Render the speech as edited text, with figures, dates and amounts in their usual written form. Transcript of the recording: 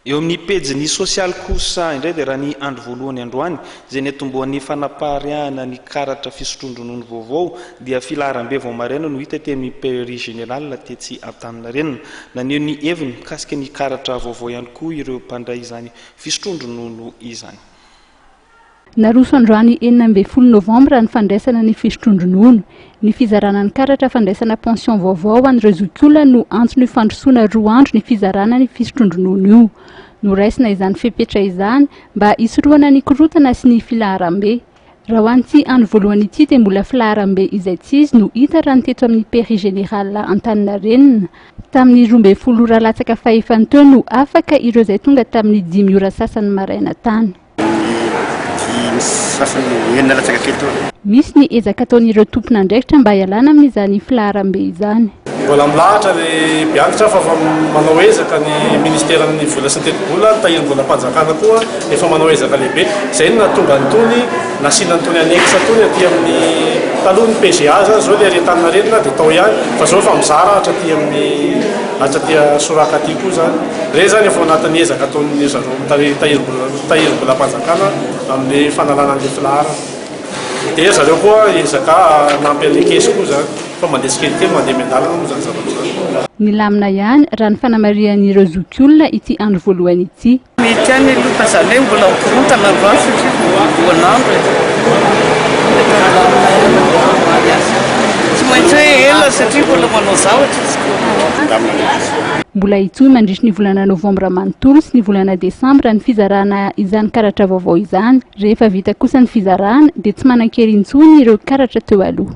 eo amin'ny pejy social kosa indray dia raha ny andro voalohany androany izay netomboan'ny fanapahariahana ny karatra fisotrondronono vaovao dia filaharam-be vao maraina no hita tety amin'ny pairie générale tetsy Antaninarenina na neo ny heviny mikasika ny karatra vaovao ihany koa ireo mpandray izany fisotrondronono izany. Naroso androany 19 novambra ny fandraisana ny fisotrondronono. Ny fizarana ny karatra fandraisana pension vaovao an'ireo zokiolona no antony fandrosoana 2 andro ny fizarana ny fisotrondronono io. Noraisina izany fepetra izany mba hisorohana ny korotana sy ny filaharam-be. Raha ho an'ity andro voalohany ity dia mbola filaharam-be izay tsy izy no hita raha ny teto amin'ny pairie générale Antaninarenina. Tamin'ny 12 ora latsaka fahefany teo no afaka ireo izay tonga tamin'ny 5 ora sasany maraina tany. Misy ny ezaka ataon'ireo tompon'andraikitra mba hialana amin'izany filaharam-be izany. Mbola milahatra ny mpianatra fa manao ezaka ny ministéran'ny vola sy teti-bola tahirim-bolam-panjakana koa efa manao ezaka lehibe. Izay no natonga nytony nasiana nytony anexa tony aty amin'ny taloha ny PGA zany zao ilay Antaninarenina dia tao ihany fa zao fa mizara hatraty amin'ny hatraty Soraka aty koa zany. Re zany efa anatin'ny ezaka ataon'ny tahirim-bolam-panjakana amin'ny fanalana an'ilay filahara. Dia zareo koa ezaka nampialekesy koa zany fa mandeha tsikelikely mandeha miandalana moa zany zavatra zany. Milamina ihany raha ny fanamarian'ireo zokiolona ity andro voalohany ity. Mety ihany aloha zany mbola mikorontana androany satria voanandro tsy maintsy hoe ela satria mbola manao zavatra izy. Mbola hitohy mandritra ny volana novambra manontolo sy ny volana desambra ny fizarana izany karatra vaovao izany. Rehefa vita kosa ny fizarana dia tsy manan-kery intsony ireo karatra teo aloha.